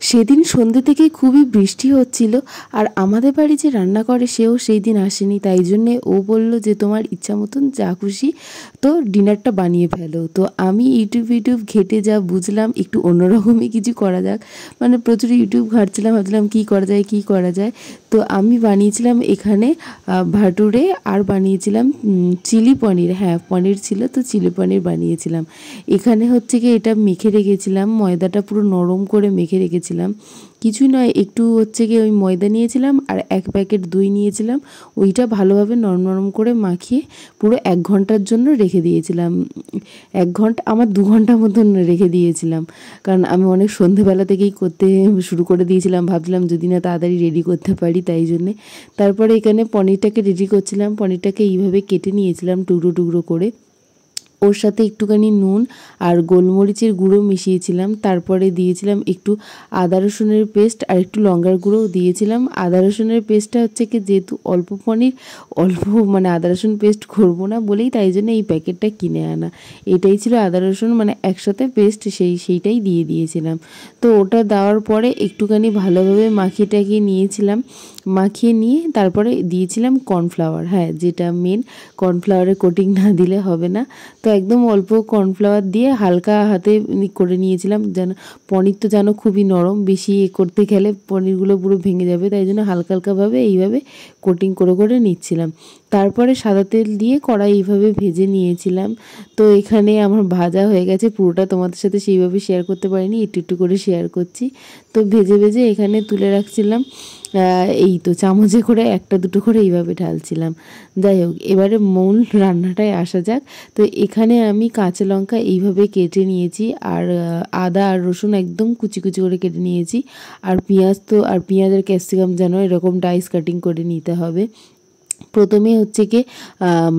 সেদিন সন্ধ্যে থেকে খুবই বৃষ্টি হচ্ছিল, আর আমাদের বাড়ি যে রান্না করে সেও সেই দিন আসেনি। তাই জন্যে ও বলল যে তোমার ইচ্ছা মতন যা খুশি তো ডিনারটা বানিয়ে ফেলো। তো আমি ইউটিউব ঘেটে যা বুঝলাম একটু অন্যরকমই কিছু করা যাক, মানে প্রচুর ইউটিউব ঘাঁটছিলাম, ভাবছিলাম কী করা যায়। তো আমি বানিয়েছিলাম এখানে ভাটুরে, আর বানিয়েছিলাম চিলি পনির। হ্যাঁ, পনির ছিল, তো চিলি পনির বানিয়েছিলাম। এখানে হচ্ছে কি এটা মেখে রেখেছিলাম, ময়দাটা পুরো নরম করে মেখে রেখেছিলাম। কিছুই নয়, একটু হচ্ছে কি ওই ময়দা নিয়েছিলাম আর 1 প্যাকেট দই নিয়েছিলাম। ওইটা ভালোভাবে নরম নরম করে মাখিয়ে পুরো 1 ঘন্টার জন্য রেখে দিয়েছিলাম। 1 ঘন্টা, আমার 2 ঘন্টা মতন রেখে দিয়েছিলাম, কারণ আমি অনেক সন্ধেবেলা থেকেই করতে শুরু করে দিয়েছিলাম, ভাবছিলাম যদি না তাড়াতাড়ি রেডি করতে পারি, তাই জন্যে। তারপরে এখানে পনিরটাকে রেডি করছিলাম। পনিরটাকে এইভাবে কেটে নিয়েছিলাম টুকরো টুকরো করে। ওর সাথে একটুখানি নুন আর গোলমরিচের গুঁড়ো মিশিয়েছিলাম। তারপরে দিয়েছিলাম একটু আদা রসুনের পেস্ট আর একটু লঙ্কার গুঁড়োও দিয়েছিলাম। আদা রসুনের পেস্টটা হচ্ছে কি যেহেতু অল্প পনির, অল্প মানে আদা রসুন পেস্ট করবো না বলেই তাই জন্য এই প্যাকেটটা কিনে আনা। এটাই ছিল আদা রসুন মানে একসাথে পেস্ট, সেইটাই দিয়ে দিয়েছিলাম। তো ওটা দেওয়ার পরে একটুখানি ভালোভাবে মাখিয়ে টাখিয়ে নিয়েছিলাম। মাখিয়ে নিয়ে তারপরে দিয়েছিলাম কর্নফ্লাওয়ার। হ্যাঁ, যেটা মেন, কর্নফ্লাওয়ারের কোটিং না দিলে হবে না। তো একদম অল্প কর্নফ্লাওয়ার দিয়ে হালকা হাতে করে নিয়েছিলাম, যেন পনির তো যেন খুবই নরম, বেশি করতে গেলে পনিরগুলো পুরো ভেঙে যাবে, তাই জন্য হালকা হালকাভাবে এইভাবে কোটিং করে করে নিচ্ছিলাম। তারপরে সাদা তেল দিয়ে কড়াই এইভাবে ভেজে নিয়েছিলাম। তো এখানে আমার ভাজা হয়ে গেছে, পুরোটা তোমাদের সাথে সেইভাবে শেয়ার করতে পারিনি, একটু একটু করে শেয়ার করছি। তো ভেজে ভেজে এখানে তুলে রাখছিলাম। এই তো চামচে করে একটা দুটো করে এইভাবে ঢালছিলাম। যাই হোক, এবারে মূল রান্নাটায় আসা যাক। তো এখানে আমি কাঁচা লঙ্কা এইভাবে কেটে নিয়েছি, আর আদা আর রসুন একদম কুচি কুচি করে কেটে নিয়েছি। আর পেঁয়াজ আর ক্যাপসিকাম যেন এরকম ডাইস কাটিং করে নিতে হবে। প্রথমে হচ্ছে কি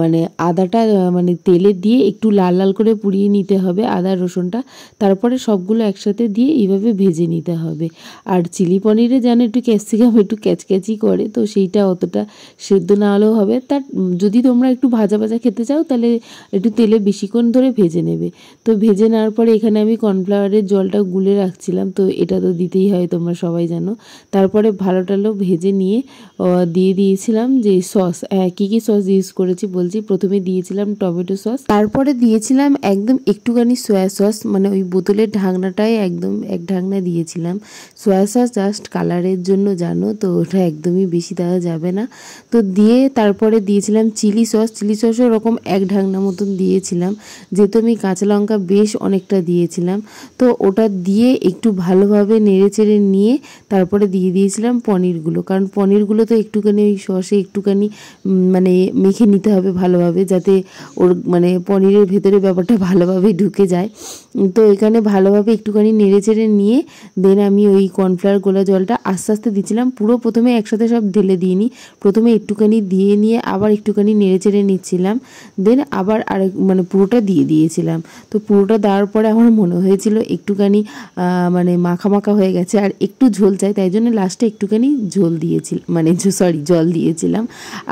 মানে আদাটা মানে তেলে দিয়ে একটু লাল লাল করে পুড়িয়ে নিতে হবে আদা রসুনটা। তারপরে সবগুলো একসাথে দিয়ে এইভাবে ভেজে নিতে হবে। আর চিলি পনিরে যেন একটু ক্যাপসিকাম একটু ক্যাচক্যাচি করে, তো সেইটা অতটা সেদ্ধ না হলেও হবে। তার যদি তোমরা একটু ভাজা ভাজা খেতে চাও তাহলে একটু তেলে বেশিক্ষণ ধরে ভেজে নেবে। তো ভেজে নেওয়ার পরে এখানে আমি কর্নফ্লাওয়ারের জলটা গুলে রাখছিলাম, তো এটা তো দিতেই হয়, তোমরা সবাই জানো। তারপরে ভালো টালো ভেজে নিয়ে দিয়ে দিয়েছিলাম যে সস। কী সস ইউজ করেছি বলছি। প্রথমে দিয়েছিলাম টমেটো সস, তারপরে দিয়েছিলাম একদম একটুখানি সয়া সস, মানে ওই বোতলের ঢাকনাটায় একদম 1 ঢাকনা দিয়েছিলাম। সয়া সস জাস্ট কালারের জন্য, জানো তো, ওটা একদমই বেশি দেওয়া যাবে না। তো দিয়ে তারপরে দিয়েছিলাম চিলি সসও ওরকম 1 ঢাকনা মতন দিয়েছিলাম, যেহেতু আমি কাঁচা লঙ্কা বেশ অনেকটা দিয়েছিলাম। তো ওটা দিয়ে একটু ভালোভাবে নেড়ে চেড়ে নিয়ে তারপরে দিয়ে দিয়েছিলাম পনিরগুলো, কারণ পনিরগুলো তো একটুখানি ওই সসে একটুখানি মানে মেখে নিতে হবে ভালোভাবে, যাতে ওর মানে পনিরের ভেতরে ব্যাপারটা ভালোভাবে ঢুকে যায়। তো এখানে ভালোভাবে একটুখানি নেড়ে চেড়ে নিয়ে দেন আমি ওই কর্নফ্লাওয়ার গোলা জলটা আস্তে আস্তে দিচ্ছিলাম। পুরো প্রথমে একসাথে সব ঢেলে দিইনি, প্রথমে একটুখানি দিয়ে নিয়ে আবার একটুখানি নেড়ে চেড়ে নিচ্ছিলাম, দেন আবার আরেক মানে পুরোটা দিয়ে দিয়েছিলাম। তো পুরোটা দেওয়ার পরে আমার মনে হয়েছিল একটুখানি মানে মাখা মাখা হয়ে গেছে আর একটু ঝোল চাই, তাই জন্য লাস্টে একটুখানি ঝোল দিয়েছিলাম, মানে জল দিয়েছিলাম।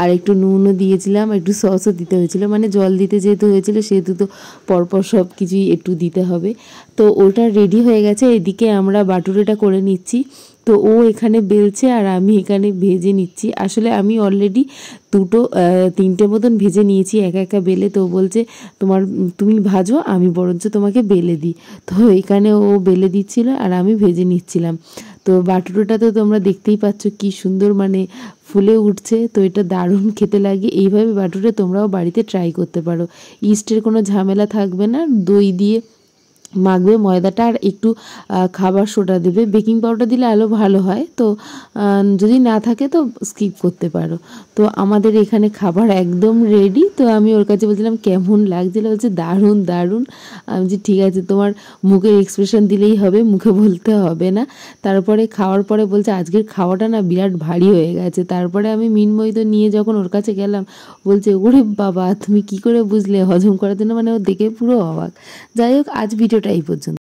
আর একটু নুনও দিয়েছিলাম, একটু সসও দিতে হয়েছিল, মানে জল দিতে যেহেতু হয়েছিল সেহেতু তো পরপর সব কিছুই একটু দিতে হবে। তো ওটা রেডি হয়ে গেছে, এদিকে আমরা বাটুরেটা করে নিচ্ছি। তো ও এখানে বেলছে আর আমি এখানে ভেজে নিচ্ছি। আসলে আমি অলরেডি 3টে মতন ভেজে নিয়েছি একা একা বেলে। তো বলছে তুমি ভাজো, আমি বরঞ্চ তোমাকে বেলে দিই। তো এখানে ও বেলে দিচ্ছিল আর আমি ভেজে নিচ্ছিলাম। তো বাটুরোটা তো তোমরা দেখতেই পাচ্ছ কি সুন্দর মানে ফুলে উঠছে। তো এটা দারুণ খেতে লাগে। এইভাবে বাটুরে তোমরাও বাড়িতে ট্রাই করতে পারো, ইস্টের কোনো ঝামেলা থাকবে না। দই দিয়ে মাখবে ময়দাটা, আর একটু খাবার সোডা দেবে, বেকিং পাউডার দিলে আরও ভালো হয়। তো যদি না থাকে তো স্কিপ করতে পারো। তো আমাদের এখানে খাবার একদম রেডি। তো আমি ওর কাছে বলছিলাম কেমন লাগছিল, বলছে দারুণ দারুণ। আমি যে ঠিক আছে, তোমার মুখের এক্সপ্রেশন দিলেই হবে, মুখে বলতে হবে না। তারপরে খাওয়ার পরে বলছে আজকের খাওয়াটা না বিরাট ভারী হয়ে গেছে। তারপরে আমি মিনময়ী তো নিয়ে যখন ওর কাছে গেলাম, বলছে ওরে বাবা তুমি কি করে বুঝলে হজম করার জন্য, মানে ও দেখে পুরো অবাক। যাই হোক, আজ ভিডিওটা এই পর্যন্ত।